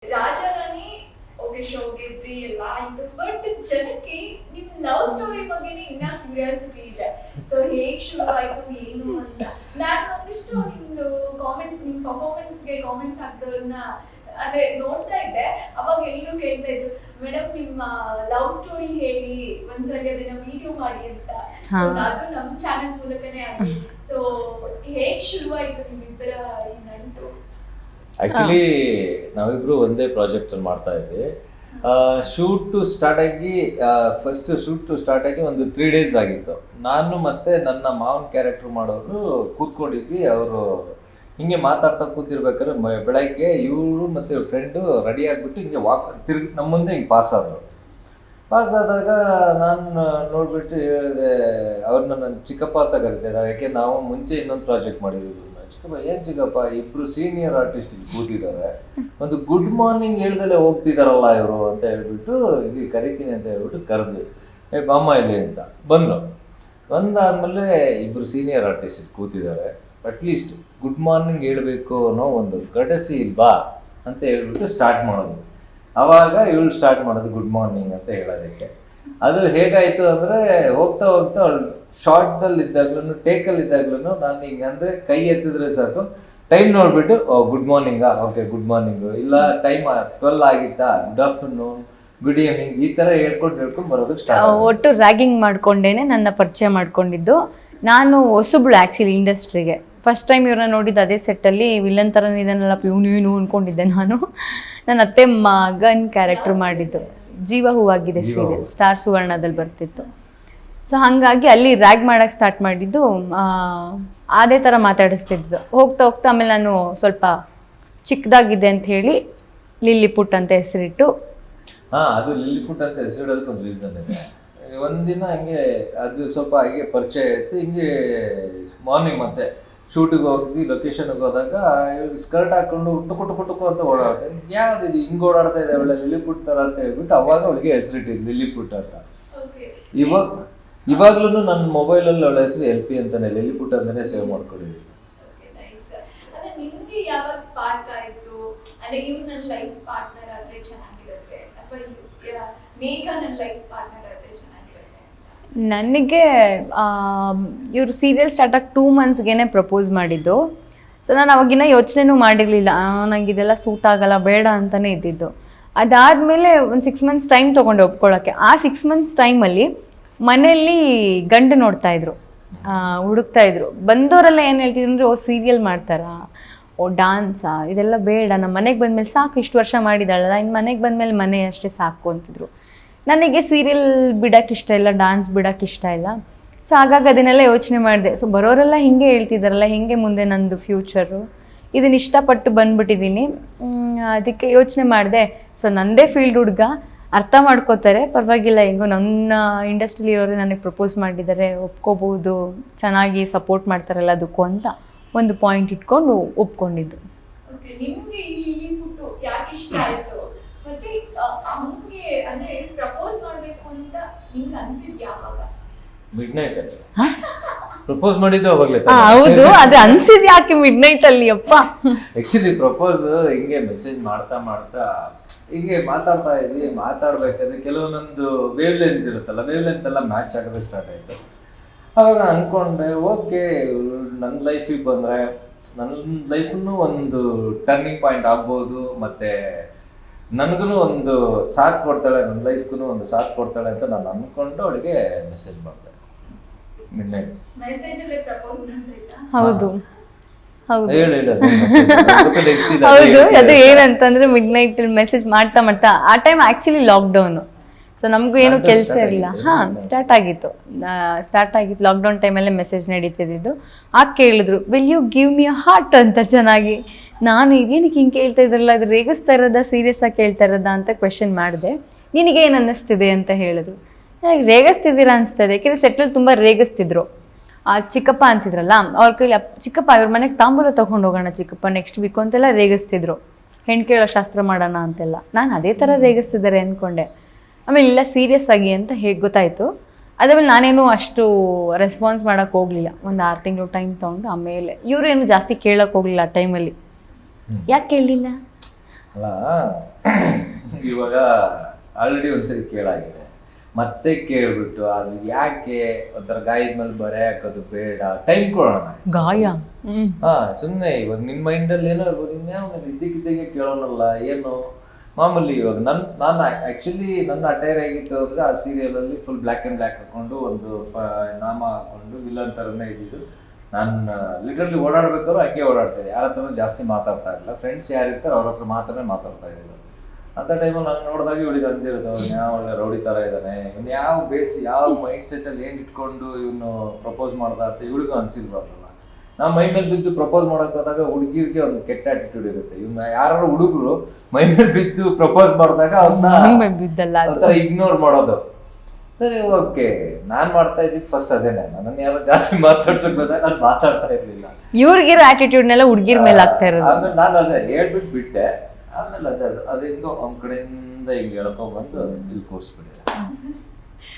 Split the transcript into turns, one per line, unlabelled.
Rajarani okay ಶೋಗೆ ಇದ್ರಿ ಎಲ್ಲ ಆಯ್ತು, ಬಟ್ ಜನಕ್ಕೆ ನಿಮ್ ಲವ್ ಸ್ಟೋರಿ ಬಗ್ಗೆನೇ ಇನ್ನ ಕ್ಯೂರಿಯಾಸಿಟಿ ಇದೆ. ಸೊ ಹೇಗ್ ಶುರು ಆಯ್ತು ಏನು ಅಂತ ನಾನು ಒಂದಿಷ್ಟು ನಿಮ್ದು ಕಾಮೆಂಟ್ಸ್, ನಿಮ್ ಪರ್ಫಾರ್ಮೆನ್ಸ್ಗೆ ಕಾಮೆಂಟ್ಸ್ ಹಾಕ್ದವ್ರನ್ನ ಅದೇ ನೋಡ್ತಾ ಇದ್ದೆ. ಅವಾಗ ಎಲ್ಲರೂ ಕೇಳ್ತಾ ಇದ್ರು, ಮೇಡಮ್ ನಿಮ್ಮ ಲವ್ ಸ್ಟೋರಿ ಹೇಳಿ, ಒಂದ್ಸರಿ ಅದನ್ನ ವಿಡಿಯೋ ಮಾಡಿ ಅಂತ. ಅದು ನಮ್ ಚಾನೆಲ್ ಮೂಲಕನೇ ಆಗಿ. ಸೊ ಹೇಗ್ ಶುರು ಆಯ್ತು ನಿಮ್ಮಿಬ್ಬರ ಈ ನಂಟು?
ಆ್ಯಕ್ಚುಲಿ ನಾವಿಬ್ರು ಒಂದೇ ಪ್ರಾಜೆಕ್ಟ್ ಅಲ್ಲಿ ಮಾಡ್ತಾ ಇದ್ವಿ. ಶೂಟ್ ಸ್ಟಾರ್ಟ್ ಆಗಿ ಫಸ್ಟ್ ಶೂಟ್ ಸ್ಟಾರ್ಟ್ ಆಗಿ ಒಂದು 3 days ಆಗಿತ್ತು. ನಾನು ಮತ್ತೆ ನನ್ನ ಮಾವನ ಕ್ಯಾರೆಕ್ಟರ್ ಮಾಡೋರು ಕೂತ್ಕೊಂಡಿದ್ವಿ. ಅವರು ಹಿಂಗೆ ಮಾತಾಡ್ತಾ ಕೂತಿರ್ಬೇಕಾದ್ರೆ ಬೆಳಗ್ಗೆ ಇವರು ಮತ್ತು ಇವ್ರ ಫ್ರೆಂಡು ರೆಡಿ ಆಗಿಬಿಟ್ಟು ಹಿಂಗೆ ತಿರುಗಿ ನಮ್ಮ ಮುಂದೆ ಹಿಂಗೆ ಪಾಸ್ ಆದಾಗ ನಾನು ನೋಡ್ಬಿಟ್ಟು ಹೇಳಿದೆ, ಅವ್ರನ್ನ ನನ್ನ ಚಿಕ್ಕಪ್ಪ ಅಂತ ಕರಿತಿದ್ದೆ. ಯಾಕೆ ನಾವು ಮುಂಚೆ ಇನ್ನೊಂದು ಪ್ರಾಜೆಕ್ಟ್ ಮಾಡಿದ್ವಿ. ಚಿಕ್ಕಪ್ಪ ಏನು ಚಿಕ್ಕಪ್ಪ, ಇಬ್ಬರು ಸೀನಿಯರ್ ಆರ್ಟಿಸ್ಟ್ ಇಲ್ಲಿ ಕೂತಿದ್ದಾರೆ, ಒಂದು ಗುಡ್ ಮಾರ್ನಿಂಗ್ ಹೇಳ್ದಲ್ಲೇ ಹೋಗ್ತಿದಾರಲ್ಲ ಇವರು ಅಂತ ಹೇಳ್ಬಿಟ್ಟು ಇಲ್ಲಿ ಕರಿತೀನಿ ಅಂತ ಹೇಳ್ಬಿಟ್ಟು ಕರೆದ್ವಿ. ಬಾಮ್ಮ ಇಲ್ಲಿ ಅಂತ ಬಂದಾದ್ಮೇಲೆ ಇಬ್ಬರು ಸೀನಿಯರ್ ಆರ್ಟಿಸ್ಟ್ ಇಲ್ಲಿ ಕೂತಿದ್ದಾರೆ, ಅಟ್ಲೀಸ್ಟ್ ಗುಡ್ ಮಾರ್ನಿಂಗ್ ಹೇಳಬೇಕು ಅನ್ನೋ ಒಂದು ಕಟಸಿ ಬಾ ಅಂತ ಹೇಳ್ಬಿಟ್ಟು ಸ್ಟಾರ್ಟ್ ಮಾಡೋದು. ಆವಾಗ ಇವಳು ಸ್ಟಾರ್ಟ್ ಮಾಡೋದು ಗುಡ್ ಮಾರ್ನಿಂಗ್ ಅಂತ ಹೇಳೋದಕ್ಕೆ. ಅದು ಹೇಗಾಯಿತು ಅಂದರೆ ಹೋಗ್ತಾ ಅವಳು ಶಾರ್ಟಲ್ಲಿ ಇದ್ದಾಗ್ಲೂ ಟೇಕಲ್ಲಿ ಇದ್ದಾಗ್ಲೂ ನಾನು ಹಿಂಗೆ ಅಂದರೆ ಕೈ ಎತ್ತಿದ್ರೆ ಸಾಕು, ಟೈಮ್ ನೋಡಿಬಿಟ್ಟು ಗುಡ್ ಮಾರ್ನಿಂಗಾ, ಓಕೆ ಗುಡ್ ಮಾರ್ನಿಂಗು, ಇಲ್ಲ ಟೈಮ್ 12 ಆಗಿತ್ತಾ, ಗುಡ್ ಆಫ್ಟರ್ನೂನ್, ಗುಡ್ ಈವ್ನಿಂಗ್, ಈ ಥರ ಹೇಳ್ಕೊಂಡು ಬರೋದಕ್ಕೆ ಸ್ಟಾರ್ಟ್.
ಒಟ್ಟು ರ್ಯಾಗಿಂಗ್ ಮಾಡ್ಕೊಂಡೇನೆ ನನ್ನ ಪರಿಚಯ ಮಾಡ್ಕೊಂಡಿದ್ದು. ನಾನು ಹೊಸಬ್ಳು ಆ್ಯಕ್ಚುಲಿ ಇಂಡಸ್ಟ್ರಿಗೆ. ಫಸ್ಟ್ ಟೈಮ್ ಇವ್ರನ್ನ ನೋಡಿದ್ದು ಅದೇ ಸೆಟ್ಟಲ್ಲಿ. ವಿಲನ್ ಥರ ಇದನ್ನೆಲ್ಲ ಇವನು ಅಂದ್ಕೊಂಡಿದ್ದೆ ನಾನು. ನನ್ನ ಅತ್ತೆ ಮಗನ್ ಕ್ಯಾರೆಕ್ಟರ್ ಮಾಡಿದ್ದು ಜೀವ ಹೂವಾಗಿದೆ ಸೀರಿಯಲ್, ಸ್ಟಾರ್ ಸುವರ್ಣದಲ್ಲಿ ಬರ್ತಿತ್ತು. ಸೊ ಹಾಗಾಗಿ ಅಲ್ಲಿ ರ್ಯಾಗ್ ಮಾಡೋಕ್ಕೆ ಸ್ಟಾರ್ಟ್ ಮಾಡಿದ್ದು. ಅದೇ ಥರ ಮಾತಾಡಿಸ್ತಿದ್ದು. ಹೋಗ್ತಾ ಆಮೇಲೆ ನಾನು ಸ್ವಲ್ಪ ಚಿಕ್ಕದಾಗಿದೆ ಅಂತ ಹೇಳಿ ಲಿಲ್ಲಿಪುಟ್ ಅಂತ ಹೆಸರಿಟ್ಟು.
ಅದು ಲಿಲ್ಲಿಪುಟ್ ಅಂತ ಹೆಸರಿಡೋದಕ್ಕೆ ಒಂದು ರೀಸನ್ ಇದೆ. ಒಂದಿನ ಹಿಂಗೆ ಅದು ಸ್ವಲ್ಪ ಹಿಂಗೆ ಪರಿಚಯ ಆಯಿತು. ಹಿಂಗೆ ಮಾರ್ನಿಂಗ್ ಮತ್ತೆ ಶೂಟಿಗೆ ಹೋಗ್ತೀವಿ, ಲೊಕೇಶನ್ಗೆ ಹೋದಾಗ ಸ್ಕರ್ಟ್ ಹಾಕೊಂಡು ಟುಕು ಅಂತ ಓಡಾಡ್ತಾರೆ. ಯಾವ್ದಿದು ಹಿಂಗೆ ಓಡಾಡ್ತಾ ಇದೆ ಅವಳೆ ಲಿಲ್ಲಿಪುಟ್ ಥರ ಅಂತ ಹೇಳ್ಬಿಟ್ಟು ಅವಾಗ ಅವಳಿಗೆ ಹೆಸರಿಟ್ಟಿದ್ದು ಲಿಲ್ಲಿಪುಟ್ ಅಂತ. ಇವಾಗ್ಲೂ ನನ್ನ ಮೊಬೈಲಲ್ಲಿ ಅವಳ ಹೆಸರು LP ಅಂತಾನೆ, ಲಿಲ್ಲಿಪುಟ್ ಅಂತಾನೆ ಸೇವ್ ಮಾಡ್ಕೊಂಡಿದ್ದೀನಿ.
ನಿಮ್ಗೆ ಯಾವಾಗ ಸ್ಪಾರ್ಕ್ ಆಯ್ತು ಅಂದ್ರೆ ಇವ್ರು ನನ್ನ ಲೈಫ್ ಪಾರ್ಟ್ನರ್ ಆದ್ರೆ ಚೆನ್ನಾಗಿರುತ್ತೆ ಅಥವಾ ಮೇಘ ನನ್ನ ಲೈಫ್ ಪಾರ್ಟ್ನರ್ ಆದ್ರೆ ಚೆನ್ನಾಗಿರುತ್ತೆ?
ನನಗೆ ಇವರು ಸೀರಿಯಲ್ ಸ್ಟಾರ್ಟ್ ಆಗಿ 2 monthsಗೆ ಪ್ರಪೋಸ್ ಮಾಡಿದ್ದು. ಸೊ ನಾನು ಅವಾಗಿನ ಯೋಚನೆನೂ ಮಾಡಿರಲಿಲ್ಲ, ನಂಗೆ ಇದೆಲ್ಲ ಸೂಟ್ ಆಗಲ್ಲ ಬೇಡ ಅಂತಲೇ ಇದ್ದಿದ್ದು. ಅದಾದಮೇಲೆ ಒಂದು 6 months ಟೈಮ್ ತೊಗೊಂಡೆ ಒಪ್ಕೊಳ್ಳೋಕ್ಕೆ. ಆ 6 months ಟೈಮಲ್ಲಿ ಮನೆಯಲ್ಲಿ ಗಂಡು ನೋಡ್ತಾಯಿದ್ರು, ಹುಡುಕ್ತಾಯಿದ್ರು. ಬಂದವರೆಲ್ಲ ಏನು ಹೇಳ್ತಿದ್ರು ಅಂದರೆ, ಸೀರಿಯಲ್ ಮಾಡ್ತಾರಾ, ಡಾನ್ಸಾ, ಇದೆಲ್ಲ ಬೇಡ, ನಮ್ಮ ಮನೆಗೆ ಬಂದಮೇಲೆ ಸಾಕು, ಇಷ್ಟು ವರ್ಷ ಮಾಡಿದಾಳಲ್ಲ, ಇನ್ನು ಮನೆಗೆ ಬಂದಮೇಲೆ ಮನೆ ಅಷ್ಟೇ ಸಾಕು ಅಂತಿದ್ರು. ನನಗೆ ಸೀರಿಯಲ್ ಬಿಡೋಕ್ಕೆ ಇಷ್ಟ ಇಲ್ಲ, ಡಾನ್ಸ್ ಬಿಡೋಕ್ಕೆ ಇಷ್ಟ ಇಲ್ಲ. ಸೊ ಹಾಗಾಗಿ ಅದನ್ನೆಲ್ಲ ಯೋಚನೆ ಮಾಡಿದೆ. ಸೊ ಬರೋರೆಲ್ಲ ಹಿಂಗೆ ಹೇಳ್ತಿದ್ದಾರಲ್ಲ, ಹಿಂಗೆ ಮುಂದೆ ನಂದು ಫ್ಯೂಚರು, ಇದನ್ನು ಇಷ್ಟಪಟ್ಟು ಬಂದ್ಬಿಟ್ಟಿದ್ದೀನಿ. ಅದಕ್ಕೆ ಯೋಚನೆ ಮಾಡಿದೆ. ಸೊ ನನ್ನದೇ ಫೀಲ್ಡ್ ಹುಡುಗ, ಅರ್ಥ ಮಾಡ್ಕೋತಾರೆ, ಪರವಾಗಿಲ್ಲ, ಹೆಂಗೋ ನನ್ನ ಇಂಡಸ್ಟ್ರಿಲಿ ಇರೋರೆ ನನಗೆ ಪ್ರಪೋಸ್ ಮಾಡಿದ್ದಾರೆ, ಒಪ್ಕೋಬೋದು, ಚೆನ್ನಾಗಿ ಸಪೋರ್ಟ್ ಮಾಡ್ತಾರಲ್ಲ ಅದಕ್ಕೂ ಅಂತ ಒಂದು ಪಾಯಿಂಟ್ ಇಟ್ಕೊಂಡು ಒಪ್ಕೊಂಡಿದ್ದು.
ನಿಮ್ಗೆ ಇಲ್ಲಿ ಬಿಟ್ಟು ಯಾಕೆ ಇಷ್ಟ ಆಯ್ತು? ಮತ್ತೆ ಅಮ್ಮಂಗೆ ಅಂದ್ರೆ ಪ್ರಪೋಸ್ ಮಾಡಬೇಕು ಅಂತ ನಿಮ್ಗೆ ಅನ್ಸಿದ್ ಯಾವಾಗ?
ಮಿಡ್ ನೈಟ್ ಅಲ್ಲಿ ಪ್ರಪೋಸ್ ಮಾಡಿದ್ದು ಅವಾಗಲೇ.
ಹೌದು, ಅದು ಅನ್ಸಿದ್ ಯಾಕೆ ಮಿಡ್ ನೈಟ್ ಅಲ್ಲಿ? ಅಪ್ಪ
ಆಕ್ಚುಲಿ ಪ್ರಪೋಸ್ ಹಿಂಗೆ ಮೆಸೇಜ್ ಮಾಡ್ತಾ ಹೀಗೆ ಮಾತಾಡ್ತಾ ಇದ್ವಿ. ಮಾತಾಡ್ಬೇಕಾದ್ರೆ ಕೆಲವೊಂದೊಂದು ವೇವ್ ಲೆಂತ್ ಇರುತ್ತಲ್ಲ, ವೇವ್ ಲೆಂತ್ ಎಲ್ಲ ಮ್ಯಾಚ್ ಆಗೋದಕ್ಕೆ ಸ್ಟಾರ್ಟ್ ಆಯಿತು. ಅವಾಗ ಅಂದ್ಕೊಂಡೆ, ಓಕೆ ನನ್ನ ಲೈಫಿಗೆ ಬಂದರೆ ನನ್ನ ಲೈಫನ್ನು ಒಂದು ಟರ್ನಿಂಗ್ ಪಾಯಿಂಟ್ ಆಗ್ಬೋದು, ಮತ್ತು ನನಗೂ ಒಂದು ಸಾಥ್ ಕೊಡ್ತಾಳೆ, ನನ್ನ ಲೈಫ್ಗೂ ಒಂದು ಸಾಥ್ ಕೊಡ್ತಾಳೆ ಅಂತ ನಾನು ಅಂದ್ಕೊಂಡು ಅವಳಿಗೆ ಮೆಸೇಜ್ ಮಾಡಿದೆ ಮಿಡ್ ನೈಟ್.
ಹೌದು ಹೌದು
ಹೌದು.
ಅದು ಏನಂತಂದ್ರೆ ಮಿಡ್ ನೈಟ್ ಮೆಸೇಜ್ ಮಾಡ್ತಾ ಆ ಟೈಮ್ ಆ್ಯಕ್ಚುಲಿ ಲಾಕ್ಡೌನು. ಸೊ ನಮಗೂ ಏನು ಕೆಲಸ ಇರಲಿಲ್ಲ. ಸ್ಟಾರ್ಟ್ ಆಗಿತ್ತು ಲಾಕ್ಡೌನ್ ಟೈಮಲ್ಲೇ ಮೆಸೇಜ್ ನಡೀತಿದ್ದು. ಆಗ ಕೇಳಿದ್ರು, will you give me a heart ಅಂತ. ಚೆನ್ನಾಗಿ ನಾನು ಇದೇನಕ್ಕೆ ಹಿಂಗೆ ಕೇಳ್ತಾ ಇದ್ರಲ್ಲ, ಅದು ರೇಗಿಸ್ತಾ ಇರೋದಾ, ಸೀರಿಯಸ್ ಆಗಿ ಕೇಳ್ತಾ ಇರೋದಾ ಅಂತ ಕ್ವೆಶನ್ ಮಾಡಿದೆ. ನಿನಗೇನು ಅನ್ನಿಸ್ತಿದೆ ಅಂತ ಹೇಳಿದ್ರು. ನನಗೆ ರೇಗಿಸ್ತಿದ್ದೀರಾ ಅನಿಸ್ತದೆ, ಯಾಕೆಂದರೆ ಸೆಟ್ಲಲ್ಲಿ ತುಂಬ ರೇಗಿಸ್ತಿದ್ರು. ಚಿಕ್ಕಪ್ಪ ಅಂತಿದ್ರಲ್ಲ, ಅವ್ರ ಕೈಲಿ ಚಿಕ್ಕಪ್ಪ ಇವ್ರ ಮನೆಗೆ ತಾಂಬೂಲ ತೊಗೊಂಡು ಹೋಗೋಣ ಚಿಕ್ಕಪ್ಪ ನೆಕ್ಸ್ಟ್ ವೀಕು ಅಂತೆಲ್ಲ ರೇಗಿಸ್ತಿದ್ರು. ಹೆಣ್ಣು ಕೇಳೋ ಶಾಸ್ತ್ರ ಮಾಡೋಣ ಅಂತೆಲ್ಲ. ನಾನು ಅದೇ ಥರ ರೇಗಿಸ್ತಿದ್ದಾರೆ ಅಂದ್ಕೊಂಡೆ. ಆಮೇಲೆ ಇಲ್ಲ ಸೀರಿಯಸ್ ಆಗಿ ಅಂತ ಹೇಗೆ ಗೊತ್ತಾಯಿತು. ಅದಾದ್ಮೇಲೆ ನಾನೇನು ಅಷ್ಟು ರೆಸ್ಪಾನ್ಸ್ ಮಾಡೋಕ್ಕೆ ಹೋಗಲಿಲ್ಲ. ಒಂದು 6 ತಿಂಗಳು ಟೈಮ್ ತೊಗೊಂಡು ಆಮೇಲೆ ಇವರು ಏನು ಜಾಸ್ತಿ ಕೇಳೋಕ್ಕೆ ಹೋಗಲಿಲ್ಲ ಆ ಟೈಮಲ್ಲಿ. ಯಾಕೆ ಕೇಳಲಿಲ್ಲ
ಅಲ್ಲ ಇವಾಗ ಆಲ್ರೆಡಿ ಒಂದ್ಸರಿ ಕೇಳಾಗಿದೆ, ಮತ್ತೆ ಕೇಳ್ಬಿಟ್ಟು ಅದು ಯಾಕೆ ಒಂಥರ ಗಾಯದ ಮೇಲೆ ಬರೆ ಹಾಕೋದು ಬೇಡ, ಟೈಮ್ ಕೊಡೋಣ.
ಗಾಯ.
ಹಾ, ಸುಮ್ಮನೆ ಇವಾಗ ನಿಮ್ಮ ಮೈಂಡಲ್ಲಿ ಏನೋ ಇರ್ಬೋದು, ಇನ್ಯಾವ ಇದ್ದಕ್ಕಿದ್ದಾಗೆ ಕೇಳೋನಲ್ಲ ಏನು ಮಾಮೂಲಿ. ಇವಾಗ ನಾನು ಆ್ಯಕ್ಚುಲಿ ನನ್ನ ಅಟೈರ್ ಆಗಿತ್ತು ಅಂದರೆ ಆ ಸೀರಿಯಲಲ್ಲಿ ಫುಲ್ ಬ್ಲ್ಯಾಕ್ ಆ್ಯಂಡ್ ಬ್ಲ್ಯಾಕ್ ಹಾಕೊಂಡು ಒಂದು ನಾಮ ಹಾಕೊಂಡು ವಿಲನ್ ಥರನೇ ಇದ್ದಿದ್ದು. ನಾನು ಲಿಟ್ರಲಿ ಓಡಾಡ್ಬೇಕಾದ್ರು ಹಂಗೆ ಓಡಾಡ್ತಾ ಇದ್ದೆ, ಯಾರ ಹತ್ರನೂ ಜಾಸ್ತಿ ಮಾತಾಡ್ತಾ ಇರಲಿಲ್ಲ. ಫ್ರೆಂಡ್ಸ್ ಯಾರಿರ್ತಾರೆ ಅವ್ರ ಹತ್ರ ಮಾತ್ರನೇ ಮಾತಾಡ್ತಾ ಇದ್ದಿದ್ದು. ಅಂಥ ಟೈಮಲ್ಲಿ ನಾನು ನೋಡಿದಾಗ ಇವಳಿಗೆ ಅಂತಿರೋದು ಯಾವ ಒಳ್ಳೆ ರೌಡಿ ಥರ ಇದ್ದಾನೆ, ಇವನು ಯಾವ ಯಾವ ಮೈಂಡ್ ಸೆಟ್ಟಲ್ಲಿ ಏನು ಇಟ್ಕೊಂಡು ಇವನು ಪ್ರಪೋಸ್ ಮಾಡ್ತಾ ಇರ್ತಾರೆ, ಇವಳಿಗೂ ಅನಿಸಿರ್ಬಾರ್ದಲ್ಲ. ನಾವು ಮೈ ಮೇಲೆ ಬಿದ್ದು ಪ್ರಪೋಸ್ ಮಾಡೋಕ್ಕಾದಾಗ ಹುಡುಗಿರಿಗೆ ಒಂದು ಕೆಟ್ಟ ಆಟಿಟ್ಯೂಡ್ ಇರುತ್ತೆ. ಇವನ್ನ ಯಾರು ಹುಡುಗರು ಮೈ ಮೇಲೆ ಬಿದ್ದು ಪ್ರಪೋಸ್ ಮಾಡಿದಾಗ ಅವ್ರನ್ನ
ಬಿದ್ದಲ್ಲ
ಒಂಥರ ಇಗ್ನೋರ್ ಮಾಡೋದು. ಸರಿ, ಓಕೆ, ನಾನು ಮಾಡ್ತಾ ಇದ್ದಿದ್ದು ಫಸ್ಟ್ ಅದೇನೆ. ನನ್ನನ್ನು ಯಾರೋ ಜಾಸ್ತಿ ಮಾತಾಡ್ಸಕ್ ಬಂದಾಗ ನಾನು ಮಾತಾಡ್ತಾ ಇರಲಿಲ್ಲ.
ಇವ್ರಿಗಿರೋ ಆಟಿಟ್ಯೂಡ್ನೆಲ್ಲ ಹುಡುಗಿರ್ ಮೇಲೆ ಆಗ್ತಾ ಇರೋದು.
ಆಮೇಲೆ ನಾನು ಅದೇ ಹೇಳ್ಬಿಟ್ಟು ಬಿಟ್ಟೆ. ಆಮೇಲೆ ಅದೇ ಅದು ಹೆಂಗೋ ಅವ್ನ ಕಡೆಯಿಂದ ಹಿಂಗೆ ಹೇಳ್ಕೊಂಡ್ಬಂದು ಇಲ್ಲಿ ಕೂರಿಸ್ಬಿಟ್ಟಿದೆ.